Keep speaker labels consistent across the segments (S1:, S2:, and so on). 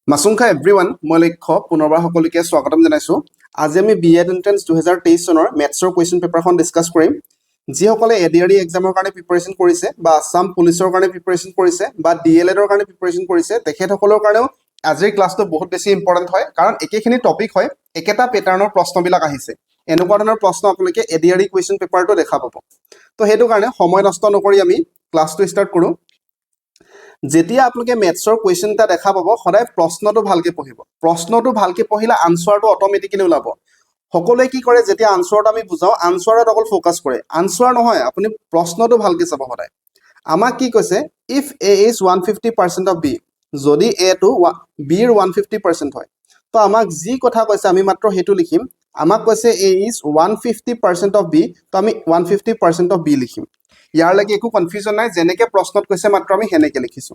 S1: মাছুংখা everyone মই লক্ষ্য পুনৰবাৰ সকলোকে স্বাগতম জনাইছো আজি আমি বিএড এন্ট্ৰেন্স 2023 চনৰ মেথছৰ কোৱেশ্চন পেপাৰখন ডিসকাস কৰিম যিসকলে এডিআৰই এক্সামৰ কাৰণে প্ৰিপাৰেচন কৰিছে বা আসাম পুলিচৰ কাৰণে প্ৰিপাৰেচন কৰিছে বা ডিএলএডৰ কাৰণে প্ৰিপাৰেচন কৰিছে তেখেতসকলৰ কাৰণেও আজিৰ ক্লাছটো বহুত বেছি ইম্পৰ্টেন্ট হয় কাৰণ একেখিনি টপিক হয় একেটা প্যাটাৰ্নৰ প্ৰশ্নবিলাক আহিছে এনেকুৱা ধৰণৰ প্ৰশ্ন আপোনালোকে এডিআৰই কোৱেশ্চন পেপাৰটো দেখা পাব তো হেতু কাৰণে সময় নষ্ট নকৰি আমি ক্লাছটো ষ্টাৰ্ট কৰো যেতিয়া আপোনালোকে মেথছৰ কোৱেশ্চন এটা দেখা পাব সদায় প্ৰশ্নটো ভালকে পঢ়িব প্ৰশ্নটো ভালকে পঢ়িলে আনসাৰটো অটোমেটিক্যালি ওলাব সকলোৱে কি কৰে যেতিয়া আনসাৰটো আমি বুজাও আনসাৰত অকল ফোকাস কৰে আনসাৰ নহয় আপুনি প্ৰশ্নটো ভালকে চাব সদায় আমাক কি কৈছে if a is 150% of b যদি a টো b ৰ 150% হয় তো আমাক যি কথা কৈছে আমি মাত্ৰ হেতু লিখিম আমাক কৈছে a is 150% of b তো আমি 150% of b লিখিম ইয়াৰ লাগি একো কনফিউজন নাই যেনেকে প্ৰশ্নত কৈছে মাত্ৰ আমি হেনেকে লিখিছো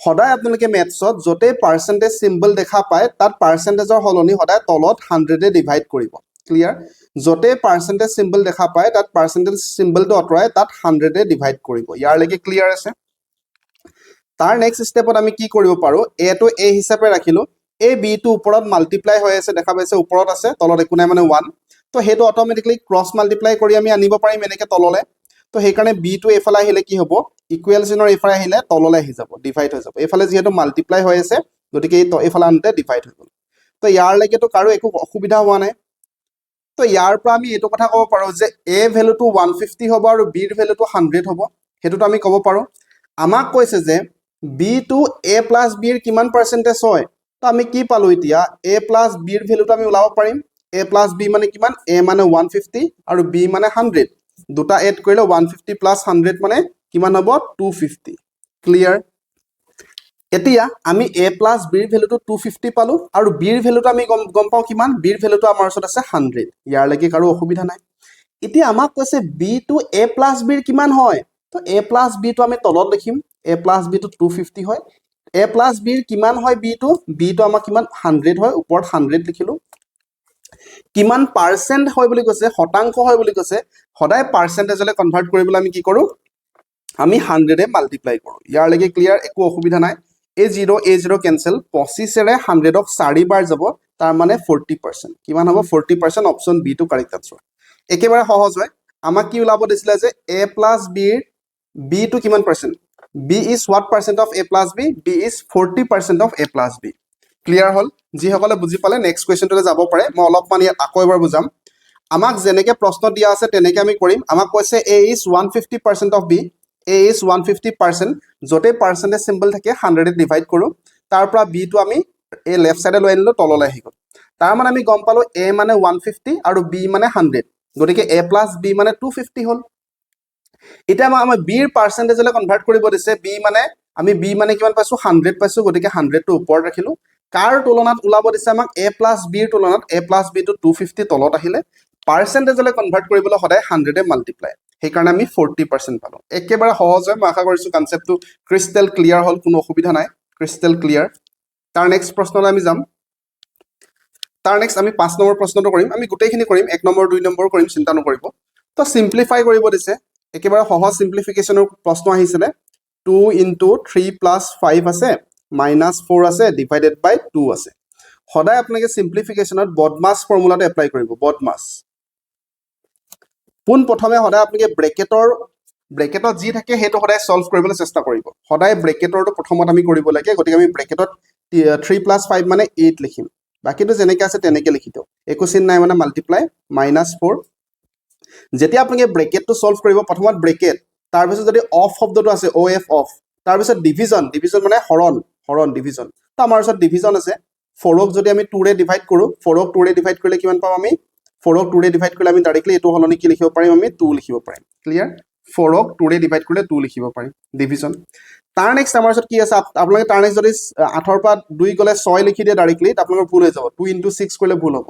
S1: সদায় আপোনালোকে মেথছত যতে পাৰ্সেন্টেজ সিম্বল দেখা পায় তাত পাৰ্সেন্টেজৰ হলনি সদায় তলত 100 এ ডিভাইড কৰিব ক্লিয়াৰ যতে পাৰ্সেন্টেজ সিম্বল দেখা পায় তাত পাৰ্সেন্টেজ সিম্বলটো অতৰাই তাত 100 এ ডিভাইড কৰিব ইয়াৰ লাগি ক্লিয়াৰ আছে তাৰ নেক্সট স্টেপত আমি কি কৰিব পাৰো a টো a হিচাপে ৰাখিলো a b টো ওপৰত মাল্টিপ্লাই হৈ আছে দেখা পাইছে ওপৰত আছে তলত একো নাই মানে 1 তো হেতু অটোমেটিক্যালি ক্ৰস মাল্টিপ্লাই কৰি আমি আনিব পাৰিম এনেকে তললে তো সেই কাৰণে b টো এফালে আহিলে কি হ'ব ইকুৱেল চিনৰ এফালে আহিলে তললে আহি যাব ডিভাইড হৈ যাব এফালে যেহেতু মাল্টিপ্লাই হৈ আছে গতিকে এই এফালে আনতে ডিভাইড হৈ গল তো ইয়াৰ লাগি তো কাৰো একো অসুবিধা হোৱা নাই তো ইয়াৰ পৰা আমি এটো কথা ক'ব পাৰো যে a ভ্যালুটো 150 হ'ব আৰু b ৰ ভ্যালুটো 100 হ'ব হেতুটো আমি ক'ব পাৰো আমাক কৈছে যে b টো a + b ৰ কিমান পাৰ্সেন্টেজ হয় তো আমি কি পালো এতিয়া a + b ৰ ভ্যালুটো আমি ওলাব পাৰিম a + b মানে কিমান a মানে 150 আৰু b মানে 100 দুটা এড কৰিলে 150 + 100 মানে কিমান হ'ব 250 ক্লিয়াৰ এতিয়া আমি a + b ৰ ভ্যালুটো 250 পালো আৰু b ৰ ভ্যালুটো আমি গম পাও কিমান b ৰ ভ্যালুটো আমাৰ ওচৰত আছে 100 ইয়াৰ লাগি কাৰো অসুবিধা নাই এতিয়া আমাক কৈছে b টো a + b ৰ কিমান হয় তো a + b টো আমি তলত লিখিম a + b টো 250 হয় a + b ৰ কিমান হয় b টো আমাক কিমান 100 হয় ওপৰত 100 লিখিলো কিমান পাৰ্সেন্ট হয় বুলি কৈছে শতাংশ হয় বুলি কৈছে সদায় পাৰ্সেন্টেজলে কনভাৰ্ট কৰিবলৈ আমি কি কৰো আমি 100 এ মাল্টিপ্লাই কৰো ইয়াৰ লাগি ক্লিয়াৰ একো অসুবিধা নাই a0 কেনসেল 25 এৰে 100 ক 4 বাৰ যাব তাৰ মানে 40% কিমান হ'ব 40% অপচন বি টো কাৰেক্ট আনসাৰ একেবাৰে সহজ হয় আমাক কি ওলাব দিছিলে যে a + b ৰ b টো কিমান per cent b is what percent of a + b b is 40% of a + b clear হল যি সকলে বুজি পালে নেক্সট কোৱেশ্চনটোলে যাব পাৰে মই অলপমান ইয়াত আকৌ এবাৰ বুজাম আমাক যেনেকে প্ৰশ্ন দিয়া আছে তেনেকে আমি কৰিম আমাক কৈছে a is 150% of b a is 150% যতে পাৰ্সেন্টেজ সিম্বল থাকে 100 এ ডিভাইড কৰো তাৰ পৰা b টো আমি এই লেফট সাইডে লৈ আনিলো তললৈ আহি গল তাৰ মানে আমি গম পালো a মানে 150 আৰু b মানে 100 গতিকে a + b মানে 250 হল এটা আমি b ৰ পাৰ্সেন্টেজলে কনভাৰ্ট কৰিব দিছে b মানে আমি b মানে কিমান পাইছো 100 পাইছো গতিকে 100 টো ওপৰত ৰাখিলো কাৰ তুলনাত ওলাব দিছে আমাক a + b ৰ তুলনাত a + b টো 250 তলত আহিলে পাৰ্সেন্টেজলে কনভাৰ্ট কৰিবলৈ সদায় 100 এ মাল্টিপ্লাই সেই কাৰণে আমি 40% পালো একেবাৰে সহজ হয় মই আশা কৰিছো কনসেপ্টটো ক্ৰিস্টেল ক্লিয়াৰ হল কোনো অসুবিধা নাই ক্ৰিস্টেল ক্লিয়াৰ তাৰ নেক্সট প্ৰশ্নলৈ আমি যাম তাৰ নেক্সট আমি 5 নম্বৰ প্ৰশ্নটো কৰিম আমি গোটেইখিনি কৰিম 1 নম্বৰ 2 নম্বৰ কৰিম চিন্তা নকৰিব তো সিম্পলিফাই কৰিব দিছে একেবাৰে সহজ সিম্পলিফিকেশনৰ প্ৰশ্ন আহিছিলে 2 * 3 + 5 আছে -4 আছে ডিভাইডেড বাই 2 আছে সদায় আপোনালোকে সিম্পলিফিকেশনত বডমাস ফৰ্মুলাটো এপ্লাই কৰিব বডমাস পোন প্ৰথমে সদায় আপোনালোকে ব্ৰেকেটত যি থাকে হেতু সদায় সলভ কৰিবলৈ চেষ্টা কৰিব সদায় ব্ৰেকেটৰটো প্ৰথমত আমি কৰিব লাগে গতিকে আমি ব্ৰেকেটত 3 + 5 মানে 8 লিখিম বাকিটো যেনেকৈ আছে তেনেকৈ লিখি দিও একো চিন নাই মানে মাল্টিপ্লাই -4 যেতিয়া আপোনালোকে ব্ৰেকেটটো সলভ কৰিব প্ৰথমত ব্ৰেকেট তাৰ পিছত যদি অফ শব্দটো আছে of অফ তাৰ পিছত ডিভিজন মানে হৰণ ডিভিজন তো আমাৰ ওচৰত ডিভিজন আছে 4 ক যদি আমি 2 ৰে ডিভাইড কৰো 4 ক 2 ৰে ডিভাইড কৰিলে কিমান পাম আমি 4 ক 2 ৰে ডিভাইড কৰিলে আমি ডাইৰেক্টলি এটো হলনি কি লিখিব পাৰিম আমি 2 লিখিব পাৰিম ক্লিয়াৰ 4 ক 2 ৰে ডিভাইড কৰিলে 2 লিখিব পাৰিম ডিভিজন তাৰ নেক্সট আমাৰ ওচৰত কি আছে আপোনালোকে তাৰ নেক্সট যদি 8 ৰ পৰা 2 গলে 6 লিখি দিয়ে ডাইৰেক্টলি আপোনালোকৰ ভুল হৈ যাব 2 * 6 কৰিলে ভুল হ'ব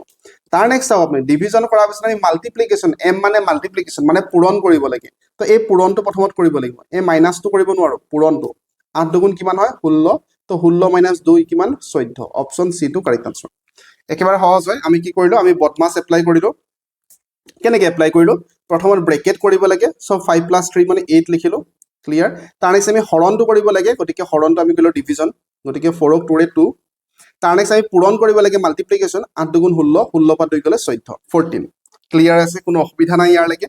S1: তাৰ নেক্সট চাও আপুনি ডিভিজন কৰাৰ পিছত আমি মাল্টিপ্লিকেশন m মানে মাল্টিপ্লিকেশন মানে পূৰণ কৰিব লাগে তো এই পূৰণটো প্ৰথমত কৰিব লাগিব এই মাইনাসটো কৰিব নোৱাৰো পূৰণটো 8 দুগুণ কিমান হয় 16 তো 16 - 2 কিমান 14 অপচন সি টো কাৰেক্ট আনসাৰ একেবাৰে সহজ হয় আমি কি কৰিলো আমি বডমাস এপ্লাই কৰিলো কেনেকৈ এপ্লাই কৰিলো প্ৰথমত ব্ৰেকেট কৰিব লাগে সো 5 + 3 মানে 8 লিখিলো ক্লিয়াৰ তাৰ নেক্সট আমি হৰণটো কৰিব লাগে গতিকে হৰণটো আমি কৰিলো ডিভিজন গতিকে 4 ক 2 ৰে 2 তাৰ নেক্সট আমি পূৰণ কৰিব লাগে মাল্টিপ্লিকেশ্যন 8 2 গুণ 16 16 পৰা 2 গ'লে 14 14 ক্লিয়াৰ আছে কোনো অসুবিধা নাই ইয়াৰলৈকে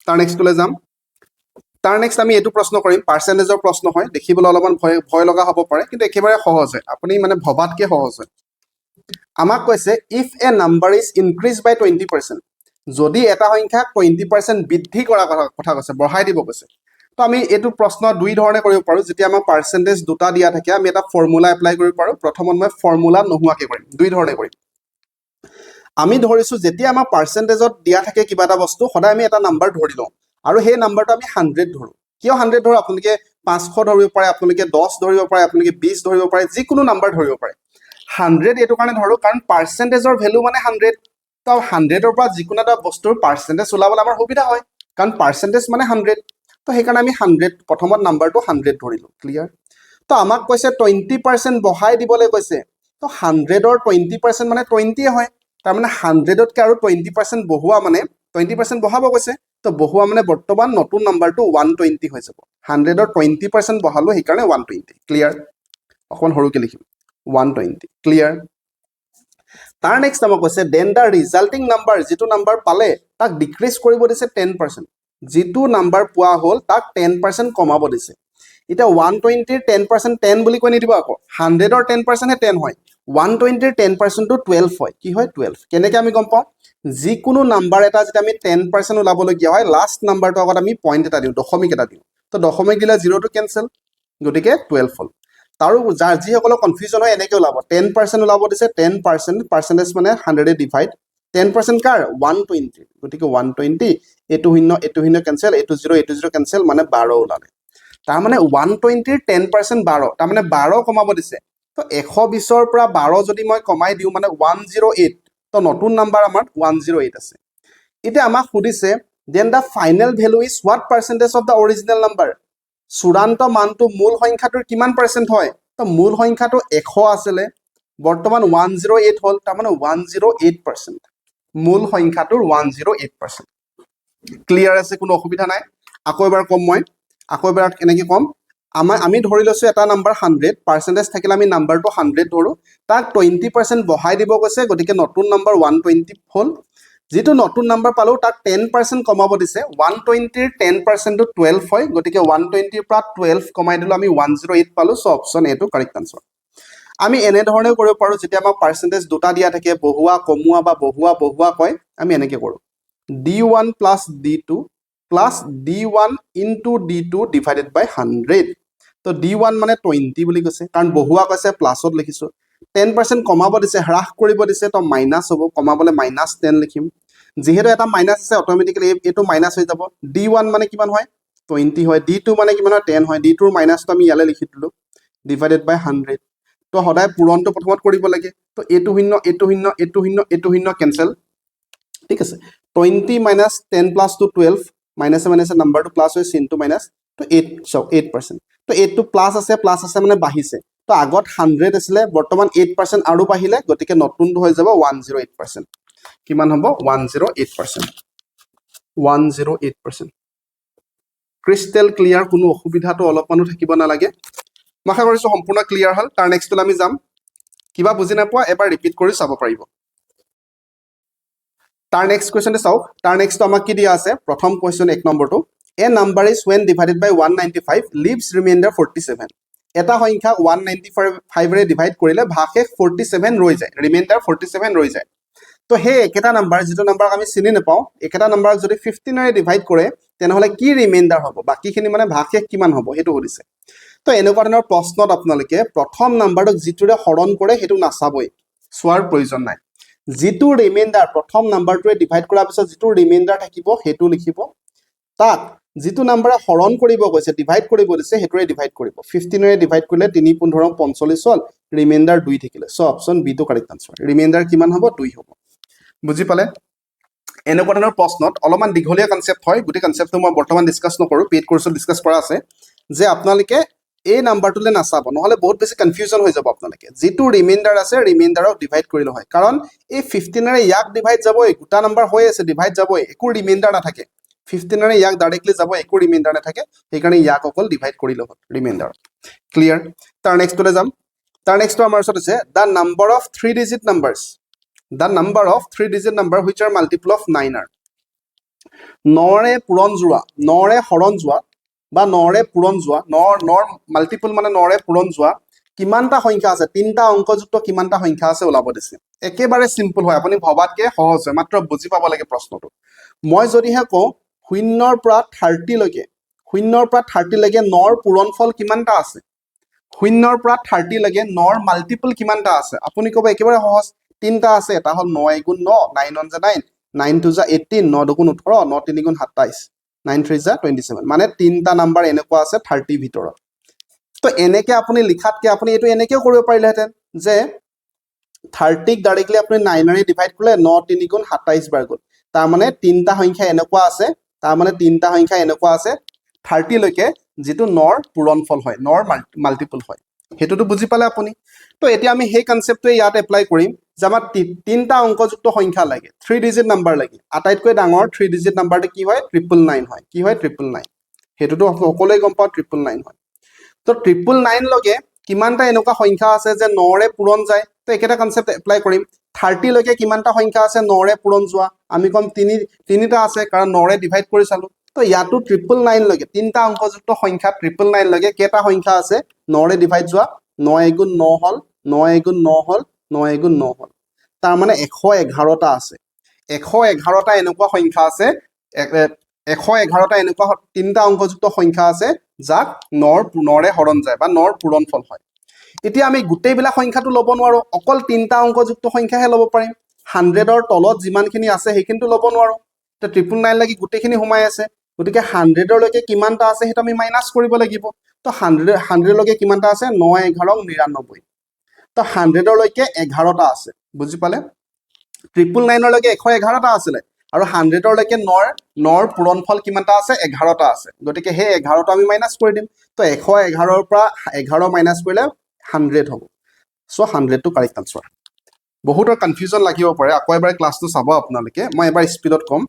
S1: তাৰ নেক্সটলৈ যাম তাৰ নেক্সট আমি এইটো প্ৰশ্ন কৰিম পাৰ্চেন্টেজৰ প্ৰশ্ন হয় দেখিবলৈ অলপমান ভয় লগা হ'ব পাৰে কিন্তু একেবাৰে সহজ হয় আপুনি মানে ভবাতকৈ সহজ হয় আমাক কৈছে if a number is increase by 20% যদি এটা সংখ্যাক 20% বৃদ্ধি কৰা কথা কৈছে বঢ়াই দিব কৈছে তো আমি এইটো প্ৰশ্ন দুই ধৰণে কৰিব পাৰোঁ যেতিয়া আমাৰ পাৰ্চেন্টেজ দুটা দিয়া থাকে আমি এটা ফৰ্মুলা এপ্লাই কৰিব পাৰোঁ প্ৰথমত মই ফৰ্মুলা নোহোৱাকৈ কৰিম দুই ধৰণে কৰিম আমি ধৰিছোঁ যেতিয়া আমাৰ পাৰ্চেন্টেজত দিয়া থাকে কিবা এটা বস্তু সদায় আমি এটা নাম্বাৰ ধৰি লওঁ আৰু সেই নাম্বাৰটো আমি 100 ধৰোঁ কিয় 100 ধৰোঁ আপোনালোকে 500 ধৰিব পাৰে আপোনালোকে 10 ধৰিব পাৰে আপোনালোকে 20 ধৰিব পাৰে যিকোনো নাম্বাৰ ধৰিব পাৰে 100 এইটো কাৰণে ধৰোঁ কাৰণ পাৰ্চেন্টেজৰ ভেলু মানে 100 তো 100ৰ পৰা যিকোনো এটা বস্তুৰ পাৰ্চেন্টেজ ওলাবলৈ আমাৰ সুবিধা হয় কাৰণ পাৰ্চেন্টেজ মানে 100 তো সেইকাৰণে আমি 100 প্ৰথমত নাম্বাৰটো 100 ধৰিলোঁ ক্লিয়াৰ তো আমাক কৈছে 20% বঢ়াই দিবলৈ কৈছে তো 100ৰ 20% মানে 20 হয় তাৰ মানে 100তকৈ আৰু 20% বঢ়োৱা মানে 20% বঢ়াব কৈছে তো বঢ়োৱা মানে বৰ্তমান নতুন নাম্বাৰটো 120 হৈ যাব 100ৰ 20% বঢ়ালোঁ সেইকাৰণে 120 ক্লিয়াৰ অকণমান সৰুকৈ লিখিম 120 ক্লিয়াৰ তাৰ নেক্সট আমাক কৈছে দেন দ্য ৰিজাল্টিং নাম্বাৰ যিটো নাম্বাৰ পালে তাক ডিক্ৰিজ কৰিব দিছে 10% যিটো নাম্বাৰ পোৱা হ'ল তাক 10% কমাব দিছে এতিয়া 120ৰ 10% 10 বুলি কৈ নিদিব আকৌ 100ৰ 10% হে 10 হয় 120ৰ 10%টো 12 হয় কি হয় 12 কেনেকৈ আমি গম পাওঁ যিকোনো নাম্বাৰ এটা যেতিয়া আমি 10% ওলাবলগীয়া হয় লাষ্ট নাম্বাৰটো আগত আমি পইণ্ট এটা দিওঁ দশমিক এটা দিওঁ তো দশমিক দিলে 0টো কেনচেল গতিকে 12 হ'ল তাৰো যাৰ যিসকলৰ কনফিউজন হয় এনেকৈ ওলাব 10% ওলাব দিছে 10% পাৰ্চেন্টেজ মানে 100 ডিভাইড 10% কাৰ 120 গতিকে 120 এইটো শূন্য কেনচেল এইটো 0 কেনচেল মানে 12 ওলালে তাৰ মানে 120ৰ 10% 12 তাৰ মানে 12 কমাব দিছে তো 120ৰ পৰা 12 যদি মই কমাই দিওঁ মানে 108 তো নতুন নাম্বাৰ আমাৰ 108 আছে এতিয়া আমাক সুধিছে then the final value is what percentage of the original number চূড়ান্ত মানটো মূল সংখ্যাটোৰ কিমান পাৰ্চেন্ট হয় তো মূল সংখ্যাটো 100 আছিলে বৰ্তমান 108 হ'ল তাৰ মানে 108% মূল সংখ্যাটোৰ 108% ক্লিয়াৰ আছে কোনো অসুবিধা নাই আকৌ এবাৰ কম মই আকৌ এবাৰ এনেকৈ কম আমি ধৰি লৈছোঁ এটা নাম্বাৰ 100 পাৰ্চেন্টেজ থাকিলে আমি নাম্বাৰটো 100 ধৰোঁ তাক 20% বঢ়াই দিব কৈছে গতিকে নতুন নাম্বাৰ 120 হ'ল যিটো নতুন নাম্বাৰ পালোঁ তাক 10% কমাব দিছে 120ৰ 10%টো 12 হয় গতিকে 120ৰ পৰা 12 কমাই দিলোঁ আমি 108 পালোঁ চ' অপশ্যন এটো কাৰেক্ট আনচাৰ আমি এনেধৰণেও কৰিব পাৰোঁ যেতিয়া আমাৰ পাৰ্চেন্টেজ দুটা দিয়া থাকে বঢ়োৱা কমোৱা বা বঢ়োৱা কয় আমি এনেকৈ কৰোঁ D1 plus D2 plus D1 into D2 divided by 100 তো D1 মানে 20 বুলি কৈছে কাৰণ বঢ়োৱা কৈছে প্লাছত লিখিছোঁ 10% কমাব দিছে হ্ৰাস কৰিব দিছে তো মাইনাছ হ'ব কমাবলৈ -10 লিখিম যিহেতু এটা মাইনাছ আছে অট'মেটিকেলি এইটো মাইনাছ হৈ যাব D1 মানে কিমান হয় 20 হয় D2 মানে কিমান হয় 10 হয় D2ৰ মাইনাছটো আমি ইয়ালৈ লিখি দিলোঁ ডিভাইডেড বাই 100 তো সদায় পূৰণটো প্ৰথমত কৰিব লাগে তো এইটো শূন্য কেনচেল ঠিক আছে 20 মাইনাছ 10 প্লাছ টু 12 মাইনাছে নাম্বাৰটো প্লাছ হৈ চিনটো মাইনাছ তো 8% তো 8টো প্লাছ আছে মানে বাঢ়িছে তো আগত 100 আছিলে বৰ্তমান 8% আৰু বাঢ়িলে গতিকে নতুনটো হৈ যাব 108% কিমান হ'ব 108% ক্ৰিষ্টেল ক্লিয়াৰ কোনো অসুবিধাটো অলপমানো থাকিব নালাগে মই আশা কৰিছোঁ সম্পূৰ্ণ ক্লিয়াৰ হ'ল তাৰ নেক্সটলৈ আমি যাম কিবা বুজি নাপোৱা এবাৰ ৰিপিট কৰি চাব পাৰিব তাৰ নেক্সট কুৱেশ্যনটো চাওক তাৰ নেক্সটটো আমাক কি দিয়া আছে প্ৰথম কুৱেশ্যন 1 নম্বৰটো a number is when divided by 195 leaves remainder 47 এটা সংখ্যাক 195ৰে ডিভাইড কৰিলে ভাগশেষ 47 ৰৈ যায় ৰিমাইণ্ডাৰ 47 ৰৈ যায় তো সেই একেটা নাম্বাৰ যিটো নাম্বাৰক আমি চিনি নাপাওঁ একেটা নাম্বাৰক যদি 15ৰে ডিভাইড কৰে তেনেহ'লে কি ৰিমাইণ্ডাৰ হ'ব বাকীখিনি মানে ভাগশেষ কিমান হ'ব সেইটো সুধিছে তো এনেকুৱা ধৰণৰ প্ৰশ্নত আপোনালোকে প্ৰথম নাম্বাৰটোক যিটোৰে হৰণ কৰে সেইটো নাচাবই চোৱাৰ প্ৰয়োজন নাই যিটো ৰিমাইণ্ডাৰ প্ৰথম নাম্বাৰটোৱে ডিভাইড কৰাৰ পিছত যিটো ৰিমাইণ্ডাৰ থাকিব সেইটো লিখিব তাক যিটো নাম্বাৰে হৰণ কৰিব কৈছে ডিভাইড কৰিব দিছে সেইটোৰে ডিভাইড কৰিব 15ৰে ডিভাইড কৰিলে 3 15 45 হ'ল ৰিমাইণ্ডাৰ 2 থাকিলে চ' অপশ্যন বি টো কাৰেক্ট আনচাৰ ৰিমাইণ্ডাৰ কিমান হ'ব 2 হ'ব বুজি পালে এনেকুৱা ধৰণৰ প্ৰশ্নত অলপমান দীঘলীয়া কনচেপ্ট হয় গোটেই কনচেপ্টটো মই বৰ্তমান ডিছকাছ নকৰোঁ পেইড কোৰ্চত ডিছকাছ কৰা আছে যে আপোনালোকে এই নাম্বাৰটোলৈ নাচাব নহ'লে বহুত বেছি কনফিউজন হৈ যাব আপোনালোকে যিটো ৰিমাইণ্ডাৰ আছে ৰিমাইণ্ডাৰক ডিভাইড কৰিলে হয় কাৰণ এই 15ৰে ইয়াক ডিভাইড যাবই গোটা নাম্বাৰ হৈ আছে ডিভাইড যাবই একো ৰিমাইণ্ডাৰ নাথাকে 15ৰে ইয়াক ডাইৰেক্টলি যাব একো ৰিমাইণ্ডাৰ নাথাকে সেইকাৰণে ইয়াক অকল ডিভাইড কৰিলে হ'ল ৰিমাইণ্ডাৰ ক্লিয়াৰ তাৰ নেক্সটলৈ যাম তাৰ নেক্সটটো আমাৰ ওচৰত আছে the number of 3 digit numbers the number of 3 digit number which are multiple of 9 R নৰে পূৰণ যোৱা নৰে হৰণ যোৱা বা নৰে পূৰণ যোৱা নৰ মাল্টিপল মানে নৰে পূৰণ যোৱা কিমানটা সংখ্যা আছে তিনটা অংকযুক্ত কিমানটা সংখ্যা আছে ওলাব দিছে একেবাৰে সিম্পল হয় আপুনি ভবাতকে সহজ হয় মাত্ৰ বুজি পাব লাগে প্ৰশ্নটো মই যদিহে কওঁ 0 পৰা 30 লৈকে 0 পৰা 30 লৈকে নৰ পূৰণফল কিমানটা আছে 0 পৰা 30 লৈকে নৰ মাল্টিপল কিমানটা আছে আপুনি ক'ব একেবাৰে সহজ তিনটা আছে এটা হল 9 গুণ 9 9 1 9 9 2 18 9 2 18 9 3 গুণ 27 9 3 27 মানে তিনটা নাম্বাৰ এনেকুৱা আছে 30 ভিতৰত তো এনেকে আপুনি লিখাতকে আপুনি এটো এনেকেও কৰিব পাৰিলেহেঁতেন যে 30 ক ডাইৰেক্টলি আপুনি 9 ৰে ডিভাইড কৰিলে 9 3 গুণ 27 বাৰ গ'ল তাৰ মানে তিনটা সংখ্যা এনেকুৱা আছে তাৰ মানে তিনটা সংখ্যা এনেকুৱা আছে 30 লৈকে যেটো নৰ পূৰণফল হয় নৰ মাল্টিপল হয় হেতুটো বুজি পালে আপুনি তো এতিয়া আমি সেই কনসেপ্টটো ইয়াত এপ্লাই কৰিম যে আমাৰ তিনটা অংকযুক্ত সংখ্যা লাগে 3 ডিজিট নাম্বাৰ লাগে আটাইতকৈ ডাঙৰ 3 ডিজিট নাম্বাৰটো কি হয় 999 হয় কি হয় 999 হেতুটো সকলোৱে গম পাও 999 হয় তো 999 লগে কিমানটা এনেকুৱা সংখ্যা আছে যে নৰে পূৰণ যায় তো একেটা কনসেপ্ট এপ্লাই কৰিম 30 লৈকে কিমানটা সংখ্যা আছে নৰে পূৰণ যোৱা আমি কম তিনিটা আছে কাৰণ নৰে ডিভাইড কৰি চালো তো ইয়াতো 999 লৈকে তিনটা অংকযুক্ত সংখ্যা 999 লৈকে কেটা সংখ্যা আছে নৰে ডিভাইড যোৱা 9 গুণ 9 হল 9 গুণ 9 হল 9 গুণ 9 হল তাৰ মানে 111টা আছে 111টা এনেকুৱা সংখ্যা আছে 111টা এনেকুৱা তিনটা অংকযুক্ত সংখ্যা আছে যাক নৰে হৰণ যায় বা নৰ পূৰণফল হয় এতিয়া আমি গোটেইবিলাক সংখ্যাটো লব নোৱাৰো অকল তিনটা অংকযুক্ত সংখ্যাহে লব পাৰিম 100ৰ তলত যিমানখিনি আছে সেইখিনিটো লব নোৱাৰো তো 999 লাগি গোটেইখিনি সোমাই আছে গতিকে 100ৰ লৈকে কিমানটা আছে হেতু আমি মাইনাস কৰিব লাগিব তো 100 লৈকে কিমানটা আছে 9 11 99 তো 100ৰ লৈকে 11টা আছে বুজি পালে 999 লৈকে 111টা আছিল আৰু 100ৰ লৈকে নৰ পূৰণফল কিমানটা আছে 11টা আছে গতিকে হে 11টা আমি মাইনাস কৰি দিম তো 111ৰ পৰা 11 মাইনাস কৰিলে 100 হ'ব সো 100 টো কাৰেক্ট আনসাৰ বহুতৰ কনফিউজন লাগিব পাৰে আকৌ এবাৰ ক্লাছটো চাব আপোনালোকে মই এবাৰ স্পিডত কম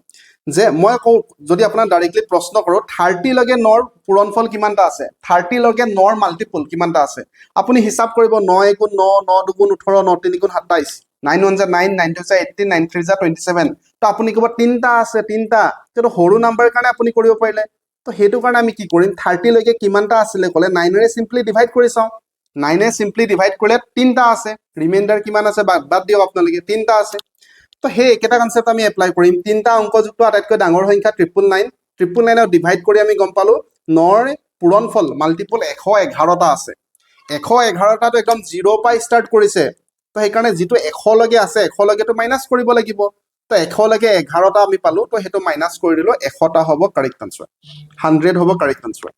S1: যে মই কও যদি আপোনাৰ ডাইৰেক্টলি প্ৰশ্ন কৰো 30 লগে নৰ পূৰণফল কিমানটা আছে 30 লগে নৰ মাল্টিপল কিমানটা আছে আপুনি হিসাব কৰিব 9 গুণ 9 9 2 গুণ 18 9 3 গুণ 27 9 1 9 9 2 18 9 3 27 তো আপুনি ক'ব তিনটা আছে তিনটা তো সৰু নাম্বাৰ কাৰণে আপুনি কৰিব পাৰিলে তো হেতু কাৰণে আমি কি কৰিম 30 লৈকে কিমানটা আছিল ক'লে 9 ৰে সিম্পলি ডিভাইড কৰি চাও 9 ৰে সিম্পলি ডিভাইড কৰিলে তিনটা আছে ৰিমাইন্ডাৰ কিমান আছে বাদ দিও আপোনালোকে তিনটা আছে তো হে একেটা কনসেপ্ট আমি এপ্লাই কৰিম তিনটা অংকযুক্ত আটাইতকৈ ডাঙৰ সংখ্যা 999 999 ডিভাইড কৰি আমি গম পালো নৰ পূৰণফল মাল্টিপল 111টা আছে 111টাটো একদম 0 পৰা ষ্টাৰ্ট কৰিছে তো সেইকাৰণে যেটো 100 লগে আছে 100 লগেটো মাইনাস কৰিব লাগিব তো 100 লগে 11টা আমি পালো তো হেতু মাইনাস কৰি দিলো 100টা হ'ব কাৰেক্ট আনসাৰ 100 হ'ব কাৰেক্ট আনসাৰ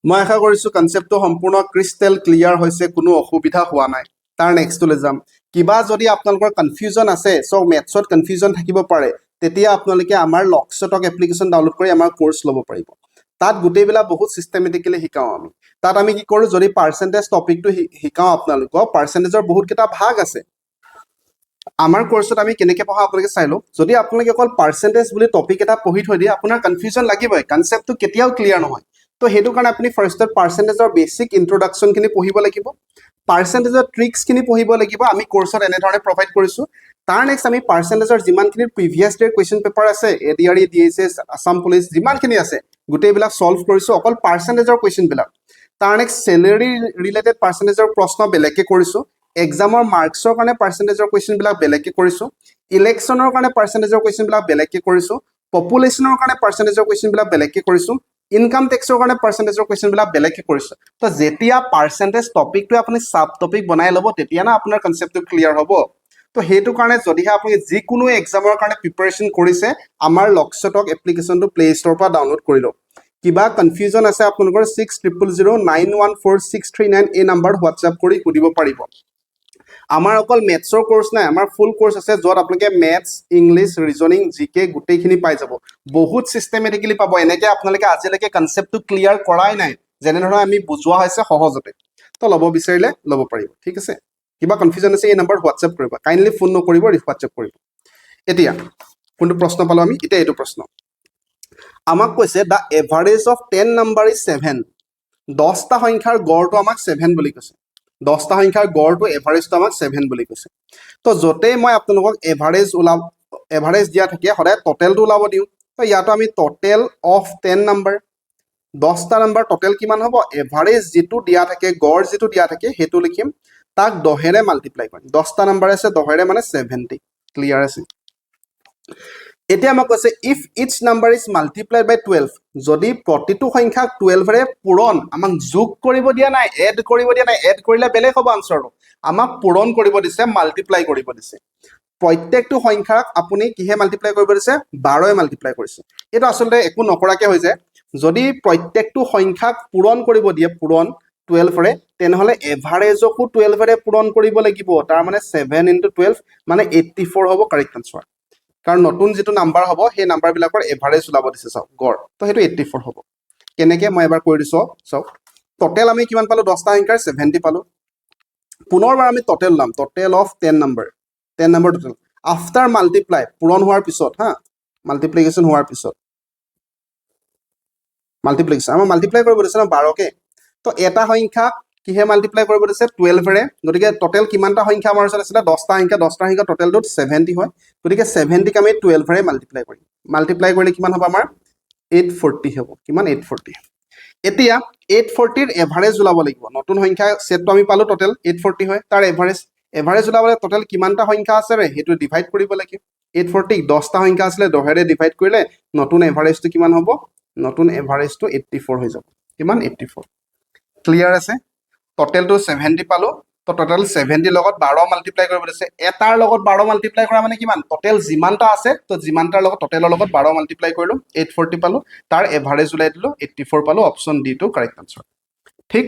S1: মই আশা কৰিছো কনসেপ্টটো সম্পূৰ্ণ ক্ৰিস্টেল ক্লিয়াৰ হৈছে কোনো অসুবিধা হোৱা নাই তাৰ নেক্সটলৈ যাম কিবা যদি আপোনালোকৰ কনফিউজন আছে সো মেথছত কনফিউজন থাকিব পাৰে তেতিয়া আপোনালোকে আমাৰ লক্সটক এপ্লিকেশন ডাউনলোড কৰি আমাৰ কোৰ্স ল'ব পাৰিব তাত গোটেইবিলাক বহুত সিস্টেমেটিক্যালি শিকাও আমি তাত আমি কি কৰো যদি পাৰ্সেন্টেজ টপিকটো শিকাও আপোনালোকক পাৰ্সেন্টেজৰ বহুত কেটা ভাগ আছে আমাৰ কোৰ্সত আমি কেনেকৈ পঢ়া আপোনালোকে চাই লওক যদি আপোনালোকে অকল পাৰ্সেন্টেজ বুলি টপিক এটা পঢ়ি থৈ দিয়ে আপোনাৰ কনফিউজন লাগিবই কনসেপ্টটো কেতিয়াও ক্লিয়াৰ নহয় তো হেতু কাৰণে আপুনি ফাৰ্ষ্টত পাৰ্সেন্টেজৰ বেসিক ইন্ট্ৰোডাকশন খিনি পঢ়িব লাগিব পাৰ্সেন্টেজৰ ট্ৰিক্স খিনি পঢ়িব লাগিব আমি কোৰ্সত এনে ধৰণে প্ৰভাইড কৰিছো তাৰ নেক্সট আমি পাৰ্সেন্টেজৰ যিমানখিনি প্ৰিভিয়াস ডেৰ কোৱেশ্চন পেপাৰ আছে এডিআৰই ডিএছএছ আসাম পুলিচ যিমানখিনি আছে গোটেইবিলাক সলভ কৰিছো অকল পাৰ্সেন্টেজৰ কোৱেশ্চন বিলাক তাৰ নেক্সট স্যালাৰি ৰিলেটেড পাৰ্সেন্টেজৰ প্ৰশ্ন বেলেগকে কৰিছো এক্সামৰ মাৰ্কছৰ কাৰণে পাৰ্সেন্টেজৰ কোৱেশ্চন বিলাক বেলেগকে কৰিছো ইলেকশ্যনৰ কাৰণে পাৰ্সেন্টেজৰ কোৱেশ্চন বিলাক বেলেগকে কৰিছো পপুলেশনৰ কাৰণে পাৰ্সেন্টেজৰ কোৱেশ্চন বিলাক বেলেগকে কৰিছো ইনকাম টেক্সৰ কাৰণে পাৰ্সেন্টেজৰ কোৱেশ্চন বিলাক বেলেগকে কৰিছো তো যেতিয়া পাৰ্সেন্টেজ টপিকটো আপুনি সাব টপিক বনাই লব তেতিয়া না আপোনাৰ কনসেপ্টটো ক্লিয়াৰ হ'ব তো হেতু কাৰণে যদিহে আপুনি যিকোনো এক্সামৰ কাৰণে প্ৰিপাৰেচন কৰিছে আমাৰ লক্সটক এপ্লিকেশনটো প্লে ষ্টৰৰ পৰা ডাউনলোড কৰি লওক কিবা কনফিউজন আছে আপোনালোকৰ 6000914639 এই নম্বৰ হোৱাটসএপ কৰি সুধিব পাৰিব আমাৰ অকল মেথছৰ কোৰ্স নাই আমাৰ ফুল কোৰ্স আছে যত আপোনালোকে মেথছ ইংলিশ ৰিজনিং জিকে গোটেইখিনি পাই যাব বহুত সিস্টেমেটিক্যালি পাব এনেকে আপোনালোকে আজিলৈকে কনসেপ্টটো ক্লিয়াৰ কৰাই নাই যেনে ধৰণে আমি বুজোৱা হৈছে সহজতে তো লব বিচাৰিলে লব পাৰিব ঠিক আছে কিবা কনফিউজন আছে এই নম্বৰ হোৱাটসএপ কৰিব কাইন্ডলি ফোন নকৰিব হোৱাটসএপ কৰিব এতিয়া কোনটো প্ৰশ্ন পালো আমি এটা এইটো প্ৰশ্ন আমাক কৈছে দা এভাৰেজ অফ 10 নাম্বাৰ ইজ 7 10টা সংখ্যাৰ গড়টো আমাক 7 বুলি কৈছে 10টা সংখ্যাৰ গড়টো এভাৰেজটো আমাক 7 বুলি কৈছে তো য'তেই মই আপোনালোকক এভাৰেজ দিয়া থাকে সদায় টোটেলটো ওলাব দিওঁ তো ইয়াতো আমি টোটেল অফ 10 নাম্বাৰ 10টা নাম্বাৰ টোটেল কিমান হ'ব এভাৰেজ যিটো দিয়া থাকে গড় যিটো দিয়া থাকে সেইটো লিখিম তাক 10ৰে মাল্টিপ্লাই কৰিম 10টা নাম্বাৰ আছে 10ৰে মানে 70 ক্লিয়াৰ আছে এতিয়া আমাক কৈছে if each number is multiplied by 12 যদি প্ৰতিটো সংখ্যাক 12ৰে পূৰণ আমাক যোগ কৰিব দিয়া নাই এড কৰিব দিয়া নাই এড কৰিলে বেলেগ হ'ব আনসাৰটো আমাক পূৰণ কৰিব দিছে মাল্টিপ্লাই কৰিব দিছে প্ৰত্যেকটো সংখ্যাক আপুনি কিহে মাল্টিপ্লাই কৰিব দিছে 12ৰে মাল্টিপ্লাই কৰিছে এটা আসলে একো নকৰাকে হৈ যায় যদি প্ৰত্যেকটো সংখ্যাক পূৰণ কৰিব দিয়ে পূৰণ 12ৰে তেনেহলে এভাৰেজকো 12ৰে পূৰণ কৰিব লাগিব তাৰ মানে 7 * 12 মানে 84 হ'ব কাৰেক্ট আনসাৰ কাৰণ নতুন যেটো নাম্বাৰ হ'ব সেই নাম্বাৰ বিলাকৰ এভাৰেজ ওলাব দিছে চাওক গড় তো হেতু 84 হ'ব কেনেকে মই এবাৰ কৰি দিছো চাওক টোটেল আমি কিমান পালো 10টা সংখ্যাৰ 70 পালো পুনৰবাৰ আমি টোটেল নাম total of 10 number total after multiply পূৰণ হোৱাৰ পিছত হা মাল্টিপ্লিকেশন হোৱাৰ পিছত মাল্টিপ্লিকেশন আমাৰ মাল্টিপ্লাই কৰিব দিছে না 12 কে তো এটা সংখ্যা কিহে মাল্টিপ্লাই কৰিব দিছে 12ৰে গতিকে টোটেল কিমানটা সংখ্যা আমাৰ ওচৰত আছিল 10টা সংখ্যা টোটেলটোত 70 হয় গতিকে 70 ক আমি 12ৰে মাল্টিপ্লাই কৰিম মাল্টিপ্লাই কৰিলে কিমান হ'ব আমাৰ 840 হ'ব কিমান 840 এতিয়া 840 ৰ এভাৰেজ ওলাব লাগিব নতুন সংখ্যা সেটটো আমি পালো টোটেল 840 হয় তাৰ এভাৰেজ ওলাবলে টোটেল কিমানটা সংখ্যা আছে ৰে হেতু ডিভাইড কৰিব লাগিব 840 10টা সংখ্যা আছিল 10ৰে ডিভাইড কৰিলে নতুন এভাৰেজটো কিমান হ'ব নতুন এভাৰেজটো 84 হৈ যাব কিমান 84 ক্লিয়াৰ আছে টোটেলটো 70 পালো তো টোটেল 70 লগত 12 মাল্টিপ্লাই কৰিব দিছে এটাৰ লগত 12 মাল্টিপ্লাই কৰা মানে কিমান টোটেল যিমানটা আছে তো যিমানটাৰ লগত টোটেলৰ লগত 12 মাল্টিপ্লাই কৰিলো 840 পালো তাৰ এভাৰেজ উলাই দিলো 84 পালো option D to correct answer ঠিক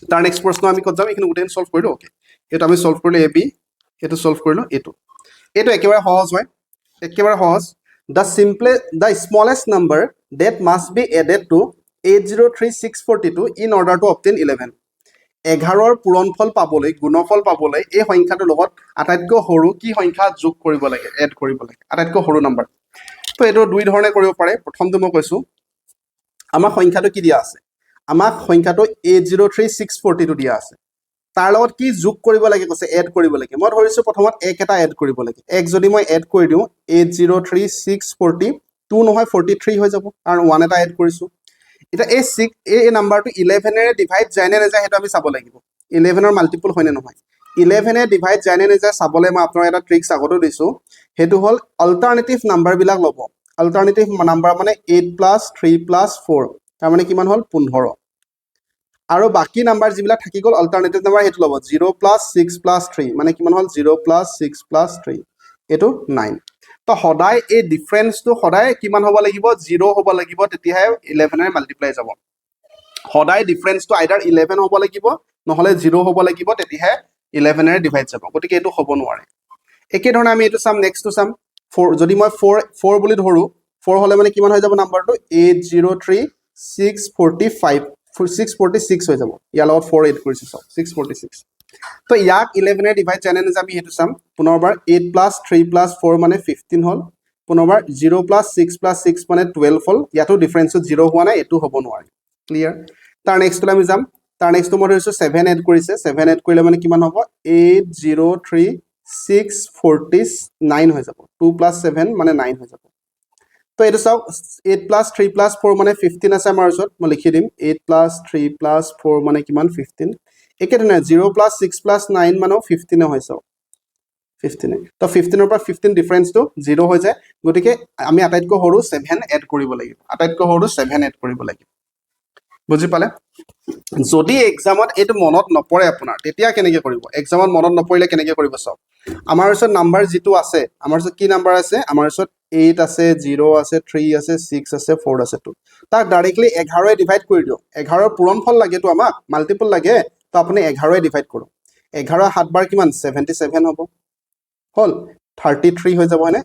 S1: তাৰ নেক্সট প্ৰশ্ন আমি কত যাম এখিনি গুটেন সলভ কৰিলো ওকে এটা আমি সলভ কৰিলো এ বি এটো সলভ কৰিলো এটো একেবাৰে সহজ হয় একেবাৰে সহজ the smallest number that must be added to 803642 in order to obtain 11 11ৰ পূৰণফল পাবলৈ গুণফল পাবলৈ এই সংখ্যাটোৰ লগত আটাইতকৈ সৰু কি সংখ্যা যোগ কৰিব লাগে এড কৰিব লাগে আটাইতকৈ সৰু নাম্বাৰ তো এটো দুই ধৰণে কৰিব পাৰে প্ৰথমটো মই কৈছো আমাৰ সংখ্যাটো কি দিয়া আছে আমাক সংখ্যাটো 803642 দিয়া আছে তাৰ লগত কি যোগ কৰিব লাগে কৈছে এড কৰিব লাগে মই ধৰিছো প্ৰথমত এক এটা এড কৰিব লাগে এক যদি মই এড কৰি দিও 803642 নহয় 43 হৈ যাব কাৰণ 1 এটা এড কৰিছো এটা এই নাম্বাৰটো 11 ৰে ডিভাইড যায় নে নাযায় হেতু আমি চাব লাগিব 11 ৰ মাল্টিপল হয় নে নহয় 11 ৰে ডিভাইড যায় নে নাযায় চাবলে মই আপোনাক এটা ট্ৰিক্স আগতে দিছো হেতু হল অল্টাৰনেটিভ নাম্বাৰ বিলাক লব অল্টাৰনেটিভ নাম্বাৰ মানে 8 + 3 + 4 তাৰ মানে কিমান হল 15 আৰু বাকি নাম্বাৰ যিবিলাক থাকি গল অল্টাৰনেটিভ নাম্বাৰ হেতু লব 0 + 6 + 3 মানে কিমান হল 0 + 6 + 3 এটো 9 তো সদায় এই ডিফাৰেন্সটো সদায় কিমান হ'ব লাগিব 0 হ'ব লাগিব তেতিয়াহে 11 ৰে মাল্টিপ্লাই যাব সদায় ডিফাৰেন্সটো আইদাৰ 11 হ'ব লাগিব নহলে 0 হ'ব লাগিব তেতিয়াহে 11 ৰে ডিভাইড যাব গতিকে এটো হ'ব নোৱাৰে একে ধৰণে আমি এটো চাম নেক্সটটো চাম 4 যদি মই 4 বুলি ধৰো 4 হলে মানে কিমান হৈ যাব নাম্বাৰটো 803645 646 হৈ যাব ইয়াৰ লগত 4 এড কৰিছো 646 তো ইয়াক 11 ৰে ডিভাইড জানে না আমি হেতু চাম পুনৰবাৰ 8 + 3 + 4 মানে 15 হল পুনৰবাৰ 0 + 6 + 6 মানে 12 হল ইয়াতো ডিফাৰেন্সটো 0 হোৱা নাই এটো হ'ব নোৱাৰে ক্লিয়াৰ তাৰ নেক্সটটো আমি যাম তাৰ নেক্সটটো মই ধৰিছো 7 এড কৰিছে 7 এড কৰিলে মানে কিমান হ'ব 803649 হৈ যাব 2 + 7 মানে 9 হৈ যাব তো এটো চাওক 8 + 3 + 4 মানে 15 আছে আমাৰ ওচৰত মই লিখি দিম 8 + 3 + 4 মানে কিমান 15 একে ধৰণে 0 + 6 + 9 মানে 15 হৈ যাব 15 তো 15 ৰ পৰা 15 ডিফাৰেন্সটো 0 হৈ যায় গতিকে আমি আটাইতকৈ সৰু 7 এড কৰিব লাগিব আটাইতকৈ সৰু 7 এড কৰিব লাগিব বুজি পালে যদি এক্সামত এটো মনত নপৰে আপোনাৰ তেতিয়া কেনেকৈ কৰিব এক্সামত মনত নপৰিলে কেনেকৈ কৰিব চাওক আমাৰ ওচৰত নাম্বাৰ যেটো আছে আমাৰ ওচৰত কি নাম্বাৰ আছে আমাৰ ওচৰত 8 আছে 0 আছে 3 আছে 6 আছে 4 আছে 2 তাক ডাইৰেক্টলি 11 ৰে ডিভাইড কৰি দিও 11 ৰ পূৰণফল লাগে তো আমাক মাল্টিপল লাগে তো আপুনি 11 ৰে ডিভাইড কৰক 11 7 বাৰ কিমান 77 হ'ব হল 33 হৈ যাব হয়নে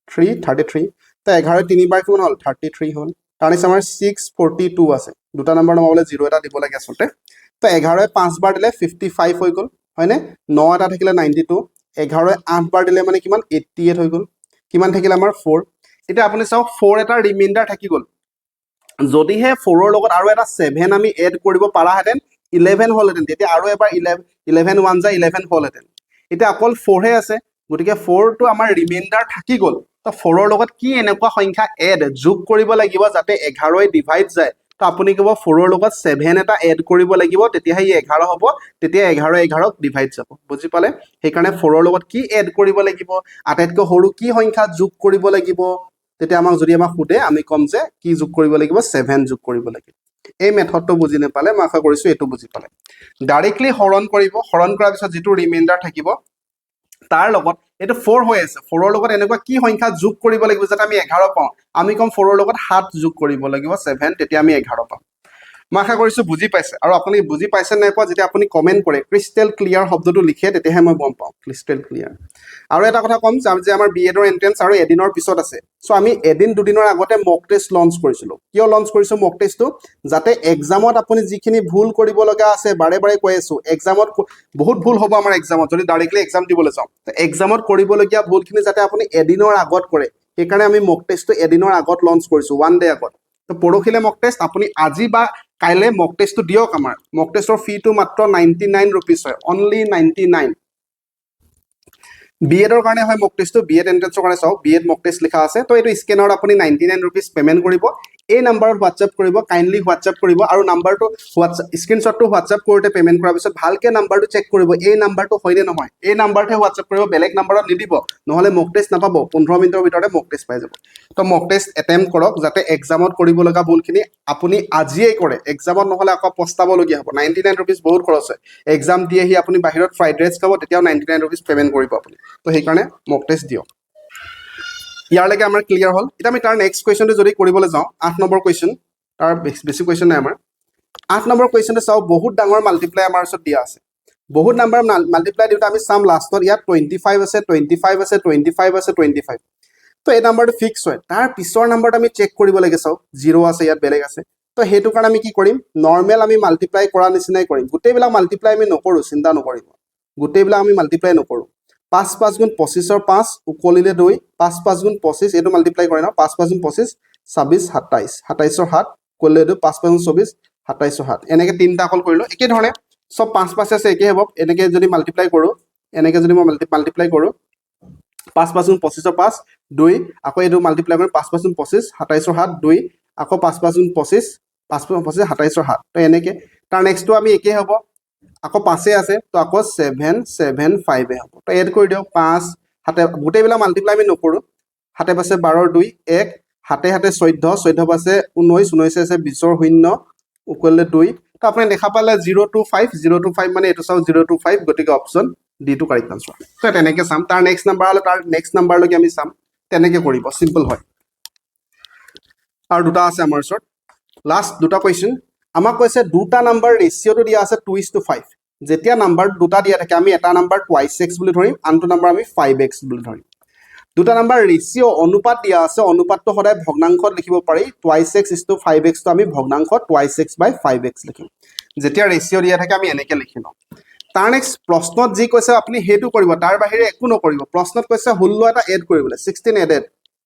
S1: 33 তো 11 3 বাৰ কিমান হল 33 হল তাৰ নিচিনা আমাৰ 642 আছে দুটা নাম্বাৰ নমাবলে 0 এটা দিব লাগে আসলতে তো 11 5 বাৰ দিলে 55 হৈ গল হয়নে 9 এটা থাকিলে 92 11 8 বাৰ দিলে মানে কিমান 88 হৈ গল কিমান থাকিলে আমাৰ 4 এটা আপুনি চাওক 4 এটা ৰিমাইন্ডাৰ থাকি গল যদিহে 4 ৰ লগত আৰু এটা 7 আমি এড কৰিব পাৰা হেতেন 11 হ'লহেঁতেন তেতিয়া আৰু এবাৰ 11 1 যায় 11 হ'লহেঁতেন এতিয়া অকল 4 হে আছে গতিকে 4 টো আমাৰ ৰিমাইণ্ডাৰ থাকি গ'ল তো 4 ৰ লগত কি এনেকুৱা সংখ্যা এড যোগ কৰিব লাগিব যাতে 11 ডিভাইড যায় তো আপুনি ক'ব 4 ৰ লগত 7 এটা এড কৰিব লাগিব তেতিয়াহে ই 11 হ'ব তেতিয়া 11 11ক ডিভাইড যাব বুজি পালে সেইকাৰণে 4 ৰ লগত কি এড কৰিব লাগিব আটাইতকৈ সৰু কি সংখ্যা যোগ কৰিব লাগিব তেতিয়া আমাক যদি আমাক সোধে আমি ক'ম যে কি যোগ কৰিব লাগিব 7 যোগ কৰিব লাগিব এই মেথডটো বুজি নাপালে মই আশা কৰিছো এইটো বুজি পালে ডাইৰেক্টলি হৰণ কৰিব হৰণ কৰাৰ পিছত যিটো ৰিমাইণ্ডাৰ থাকিব তাৰ লগত এইটো 4 হৈ আছে 4 ৰ লগত এনেকুৱা কি সংখ্যা যোগ কৰিব লাগিব যাতে আমি 11 পাওঁ আমি কম 4 ৰ লগত 7 যোগ কৰিব লাগিব 7 তেতিয়া আমি 11 পাম মই আশা কৰিছো বুজি পাইছে আৰু আপুনি বুজি পাইছে নাই পোৱা যেতিয়া আপুনি কমেন্ট কৰে ক্ৰিষ্টেল ক্লিয়াৰ শব্দটো লিখে তেতিয়াহে মই গম পাওঁ ক্ৰিষ্টেল ক্লিয়াৰ আৰু এটা কথা কম যে আমাৰ বিএডৰ এন্ট্ৰেন্স আৰু এদিনৰ পিছত আছে সো আমি এদিন দুদিনৰ আগতে মক টেষ্ট লঞ্চ কৰিছিলো কিয় লঞ্চ কৰিছো মক টেষ্টটো যাতে এক্সামত আপুনি যিখিনি ভুল কৰিব লগা আছে বাৰে বাৰে কৈ আছো এক্সামত বহুত ভুল হ'ব আমাৰ এক্সামত যদি ডাইৰেক্টলি এক্সাম দিবলৈ যাওঁ তো এক্সামত কৰিবলগীয়া ভুলখিনি যাতে আপুনি এদিনৰ আগত কৰে সেইকাৰণে আমি মক টেষ্টটো এদিনৰ আগত লঞ্চ কৰিছো 1 ডে আগত তো পৰখিলে মক টেষ্ট আপুনি আজি বা কাইলে মক টেষ্টটো দিয়ক আমাৰ মক টেষ্টৰ ফিটো মাত্ৰ 99 रुपीस হয় অনলি 99 বিএডৰ কাৰণে হয় মক টেষ্টটো বিএড এন্ট্ৰেন্সৰ কাৰণে চাওক বিএড মক টেষ্ট লিখা আছে তো এইটো স্কেনাৰত আপুনি 99 रुपीस পেমেন্ট কৰিব এই নাম্বাৰত হোৱাটসএপ কৰিব কাইন্ডলি হোৱাটসএপ কৰিব আৰু নাম্বাৰটো হোৱাটসএপ স্ক্ৰিনশ্বটটো হোৱাটসএপ কৰোতে পেমেন্ট কৰাৰ পিছত ভালকে নাম্বাৰটো চেক কৰিব এই নাম্বাৰটো হয়নে নহয় এই নাম্বাৰতে হোৱাটসএপ কৰিব বেলেগ নাম্বাৰত নিদিব নহলে মক টেষ্ট নাপাব 15 মিনিটৰ ভিতৰতে মক টেষ্ট পাই যাব তো মক টেষ্ট এটেম্প কৰক যাতে এক্সামত কৰিব লগা ভুলখিনি আপুনি আজিয়েই কৰে এক্সামত নহলে আকৌ পস্তাবলগীয়া হ'ব 99 रुपीस বহুত খৰচ হয় এক্সাম দি আহি আপুনি বাহিৰত ফ্ৰাইড ৰাইচ খাব তেতিয়াও 99 रुपीस পেমেন্ট কৰিব আপুনি তো সেইকাৰণে মক টেষ্ট দিয়ক ইয়াৰলৈকে আমাৰ ক্লিয়াৰ হ'ল এটা আমি তাৰ নেক্সট কোৱেশ্চনটো যদি কৰিবলৈ যাওঁ 8 নম্বৰ কোৱেশ্চন তাৰ বেছি কোৱেশ্চন নাই আমাৰ 8 নম্বৰ কোৱেশ্চনটো চাও বহুত ডাঙৰ মাল্টিপ্লাই আমাৰ ওচৰত দিয়া আছে বহুত নাম্বাৰ মাল্টিপ্লাই দিওঁতে আমি চাম লাষ্টত ইয়াত 25 আছে 25 আছে 25 আছে 25 তো এই নাম্বাৰটো ফিক্স হয় তাৰ পিছৰ নাম্বাৰটো আমি চেক কৰিব লাগে চাও 0 আছে ইয়াত বেলেগ আছে তো হেতু কাৰণে আমি কি কৰিম নৰমাল আমি মাল্টিপ্লাই কৰা নিচিনাই কৰিম গোটেইবিলাক মাল্টিপ্লাই আমি নকৰো চিন্তা নকৰিব গোটেইবিলাক আমি মাল্টিপ্লাই নকৰো 5 5 গুণ 25 ৰ 5 উকলিলে 2 5 5 গুণ 25 এটো মাল্টিপ্লাই কৰে না 5 5 গুণ 25 26 27 27 ৰ 7 উকলিলে 2 5 5 গুণ 24 27 ৰ 7 এনেকে তিনটা অকল কৰিলো একে ধৰণে সব 5 5 আছে একে হ'ব এনেকে যদি মাল্টিপ্লাই কৰো এনেকে যদি মই মাল্টিপ্লাই কৰো 5 5 গুণ 25 ৰ 5 2 আকৌ এটো মাল্টিপ্লাই কৰি 5 5 গুণ 25 27 ৰ 7 2 আকৌ 5 5 গুণ 25 5 5 25 27 ৰ 7 তো এনেকে তাৰ নেক্সটটো আমি একে হ'ব আকৌ 5 আছে তো আকৌ 7 7 5 হ'ব তো এড কৰি দিও 5 হাতে গোটেইবিলাক মাল্টিপ্লাই আমি নকৰো হাতে পাছে 12 ৰ 2 1 হাতে হাতে 14 14 পাছে 19 19 আছে 20 ৰ 0 উকলে 2 তো আপুনি দেখা পালে 025 মানে এটো চাও 025 গতিকে option D to correct answer তো তেনেকে চাম তাৰ নেক্সট নাম্বাৰ হলে তাৰ নেক্সট নাম্বাৰ লৈকে আমি চাম তেনেকে কৰিব সিম্পল হয় আৰু দুটা আছে আমাৰ ওচৰত লাষ্ট দুটা কোৱেশ্চন আমাক কৈছে দুটা নাম্বাৰ ৰেশিওটো দিয়া আছে 2:5 যেতিয়া নাম্বাৰ দুটা দিয়া থাকে আমি এটা নাম্বাৰ 2x বুলি ধৰিম আনটো নাম্বাৰ আমি 5x বুলি ধৰিম দুটা নাম্বাৰ ৰেশিও অনুপাত দিয়া আছে অনুপাতটো সদায় ভগ্নাংশত লিখিব পাৰি 2x * 5x তো আমি ভগ্নাংশত 2x/5x লিখিম যেতিয়া ৰেশিও দিয়া থাকে আমি এনেকে লিখিম তাৰ নেক্সট প্ৰশ্নত যি কৈছে আপুনি হেতু কৰিব তাৰ বাহিৰে একো নকৰিব প্ৰশ্নত কৈছে ষোল্ল এটা এড কৰিবলৈ 16 এড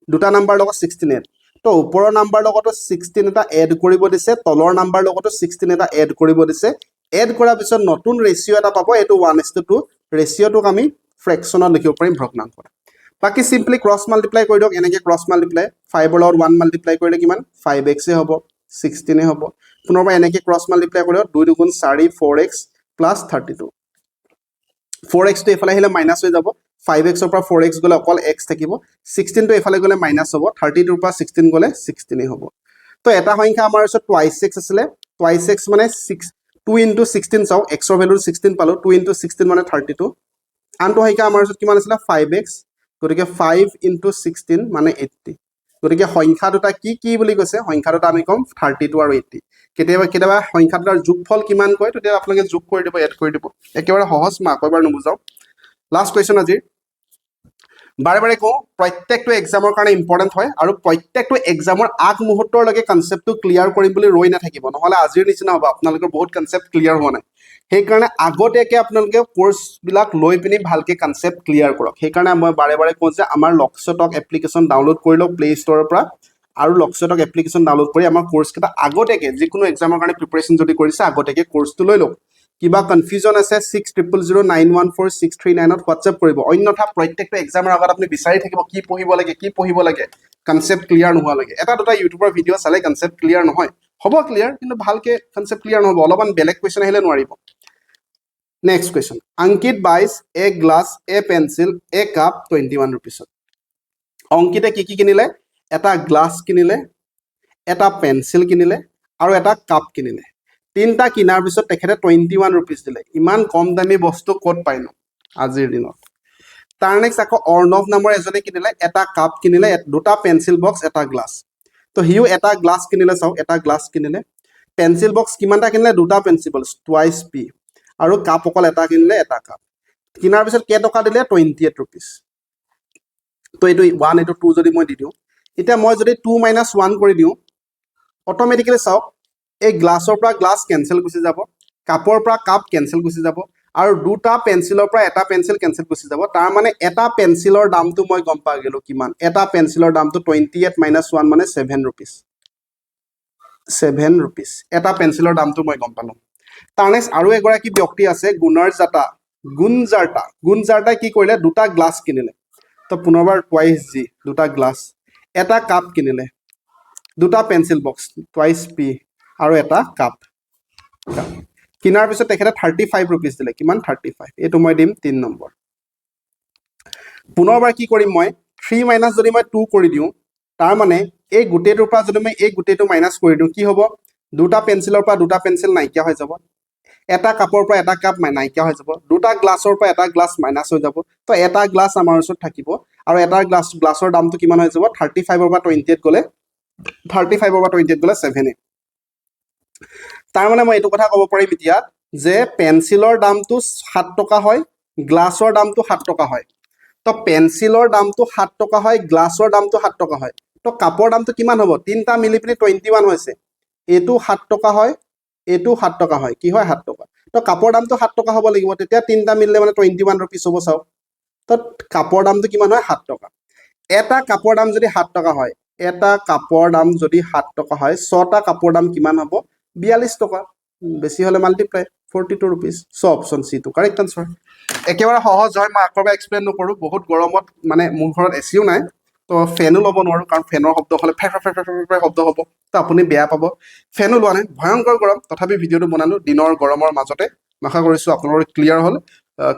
S1: দুটা নাম্বাৰ লগত 16 এড তো ওপৰৰ নাম্বাৰ লগতো 16 এটা এড কৰিব দিছে তলৰ নাম্বাৰ লগতো 16 এটা এড কৰিব দিছে এড কৰাৰ পিছত নতুন ৰেশিও এটা পাব এটো 1:2 ৰেশিওটোক আমি ফ্ৰেকশনত লিখিব পাৰিম ভগ্নাংশত বাকি সিম্পলি ক্ৰস মাল্টিপ্লাই কৰি দিয়ক এনেকে ক্ৰস মাল্টিপ্লাই 5 ৰ লগত 1 মাল্টিপ্লাই কৰিলে কিমান 5x এ হ'ব 16 এ হ'ব পুনৰবাৰ এনেকে ক্ৰস মাল্টিপ্লাই কৰিলে 2 2 গুণ 4 4x প্লাস 32 4x তো এফালে আহিলে মাইনাস হৈ যাব 5x ৰ পৰা 4x গলে অকল x থাকিব 16 তো এফালে গলে মাইনাস হ'ব 32 ৰ পৰা 16 গলে 16 এ হ'ব তো এটা সংখ্যা আমাৰ ওচৰত 2x আছিল 2x মানে 2 into 16 চাও x ৰ ভ্যালু 16 পালো 2 into 16 মানে 32 আনটো সংখ্যা আমাৰ ওচৰত কিমান আছিল 5x গতিকে 5 into 16 মানে 80 গতিকে সংখ্যা দুটা কি বুলি কৈছে সংখ্যা দুটা আমি কম 32 আৰু 80 কেতিয়াবা সংখ্যা দুটাৰ যোগফল কিমান কয় তেতিয়া আপোনালোকে যোগ কৰি দিব এড কৰি দিব একেবাৰে সহজ মাক এবাৰ নুবুজাও লাষ্ট কোৱেশ্চন আজি বাৰে বাৰে কও প্ৰত্যেকটো এক্সামৰ কাৰণে ইম্পৰ্টেন্ট হয় আৰু প্ৰত্যেকটো এক্সামৰ আগ মুহূৰ্তৰলৈকে কনসেপ্টটো ক্লিয়াৰ কৰিম বুলি ৰৈ নাথাকিব নহলে আজিৰ নিচিনা হ'ব আপোনালোকৰ বহুত কনসেপ্ট ক্লিয়াৰ হোৱা নাই সেইকাৰণে আগতেকে আপোনালোকে কোৰ্স বিলাক লৈ পিনি ভালকে কনসেপ্ট ক্লিয়াৰ কৰক সেইকাৰণে মই বাৰে বাৰে কওঁ যে আমাৰ লক্ষ্য টক এপ্লিকেশন ডাউনলোড কৰি লওক প্লে ষ্টৰৰ পৰা আৰু লক্ষ্যতক এপ্লিকেশ্যন ডাউনলোড কৰি আমাৰ কোৰ্চকেইটা আগতীয়াকৈ যিকোনো এক্সামৰ কাৰণে প্ৰিপাৰেশ্যন যদি কৰিছে আগতীয়াকৈ কোৰ্চটো লৈ লওক কিবা কনফিউজন আছে 6000914639 হোৱাটছএপ কৰিব অন্যথা প্ৰত্যেকটো এক্সামৰ আগত আপুনি বিচাৰি থাকিব কি পঢ়িব লাগে কনসেপ্ট ক্লিয়াৰ নোহোৱালৈকে এটা দুটা ইউটিউবৰ ভিডিঅ' চালে কনসেপ্ট ক্লিয়াৰ নহয় হ'ব ক্লিয়াৰ কিন্তু ভালকে কনসেপ্ট ক্লিয়াৰ নহ'ব অলপমান বেলেগ কুৱেশ্যন আহিলে নোৱাৰিব next question Ankit buys a glass a pencil a cup 21 rupees অংকিতে কি কিনিলে এটা গ্লাছ কিনিলে এটা পেন্সিল কিনিলে আৰু এটা কাপ কিনিলে তিনটা কিনাৰ পিছত তেখেতে 21 rupees দিলে ইমান কম দামী বস্তু ক'ত পাইনো আজিৰ দিনত তাৰ নেক্সট আকৌ অৰ্ণৱ নামৰ এজনে কিনিলে এটা কাপ কিনিলে দুটা পেন্সিল বক্স এটা গ্লাছ তো হিউ এটা গ্লাছ কিনিলে চাও এটা গ্লাছ কিনিলে পেন্সিল বক্স কিমানটা কিনিলে দুটা পেন্সিল বক্স টুৱাইস পি আৰু কাপ অকল এটা কিনিলে এটা কাপ কিনাৰ পিছত কে টকা দিলে 28 rupees তো এইটো 1 এইটো 2 যদি মই দি দিও এতিয়া মই যদি 2 - 1 কৰি দিও অটোমেটিক্যালি চাওক এই গ্লাছৰ পৰা গ্লাছ কেনসেল গুচি যাব কাপৰ পৰা কাপ কেনসেল গুচি যাব আৰু দুটা পেন্সিলৰ পৰা এটা পেন্সিল কেনসেল গুচি যাব তাৰ মানে এটা পেন্সিলৰ দামটো মই গম পা গেলো কিমান এটা পেন্সিলৰ দামটো 28 - 1 মানে 7 rupees 7 rupees এটা পেন্সিলৰ দামটো মই গম পালো তাৰ নেক্সট আৰু এগৰাকী ব্যক্তি আছে গুণজাৰ্টা কি কৰিলে দুটা গ্লাছ কিনিলে তো পুনৰবাৰ টুৱাইস জি দুটা গ্লাছ এটা কাপ কিনিলে দুটা পেন্সিল বক্স টুৱাইস পি আৰু এটা কাপ কিনাৰ পিছত তেখেতে 35 rupees দিলে কিমান 35 এইটো মই দিম 3 নম্বৰ পুনৰবাৰ কি কৰিম মই 3 - যদি মই 2 কৰি দিও তাৰ মানে এই গুটেটোৰ পৰা যদি মই এই গুটেটো মাইনাস কৰি দিও কি হ'ব দুটা পেন্সিলৰ পৰা দুটা পেন্সিল নাইকিয়া হৈ যাব এটা কাপৰ পৰা এটা কাপ নাইকিয়া হৈ যাব দুটা গ্লাছৰ পৰা এটা গ্লাছ মাইনাস হৈ যাব তো এটা গ্লাছ আমাৰ ওচৰত থাকিব আৰু এটা গ্লাছৰ দামটো কিমান হৈ যাব 35 ৰ পৰা 28 গলে 35 ৰ পৰা 28 গলে 7 তাৰ মানে মই এইটো কথা ক'ব পাৰিম এতিয়া যে পেন্সিলৰ দামটো 7 টকা হয় গ্লাছৰ দামটো 7 টকা হয় তো পেন্সিলৰ দামটো 7 টকা হয় গ্লাছৰ দামটো 7 টকা হয় তো কাপৰ দামটো কিমান হ'ব তিনটা মিলি পিনি 21 হৈছে এটো 7 টকা হয় এটো 7 টকা হয় কি হয় 7 টকা তো কাপৰ দামটো 7 টকা হ'ব লাগিব তেতিয়া তিনটা মিলিলে মানে 21 rupees হ'ব চাও তো কাপৰ দামটো কিমান হয় 7 টকা এটা কাপৰ দাম যদি 7 টকা হয় এটা কাপৰ দাম যদি 7 টকা হয় ছটা কাপৰ দাম কিমান হ'ব 42 টকা বেছি হলে মাল্টিপ্লাই 42 rupees সো অপশন সি টু কারেক্ট আনসার একেবাৰে সহজ হয় মই আকৰবা এক্সপ্লেইন নকৰো বহুত গৰমত মানে মোৰ ঘৰত এচিও নাই তো ফেনো ল'ব নোৱাৰো কাৰণ ফেনৰ শব্দ হলে ফেৰ শব্দ হ'ব তো আপুনি বেয়া পাব ফেনো লোৱা নাই ভয়ংকৰ গৰম তথাপি ভিডিওটো বনালো দিনৰ গৰমৰ মাজতে আশা কৰিছো আপোনালোকৰ ক্লিয়াৰ হ'ল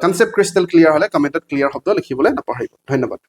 S1: কনসেপ্ট ক্ৰিস্টেল ক্লিয়াৰ হলে কমেন্টত ক্লিয়াৰ শব্দ লিখিবলৈ নাপাহৰিব ধন্যবাদ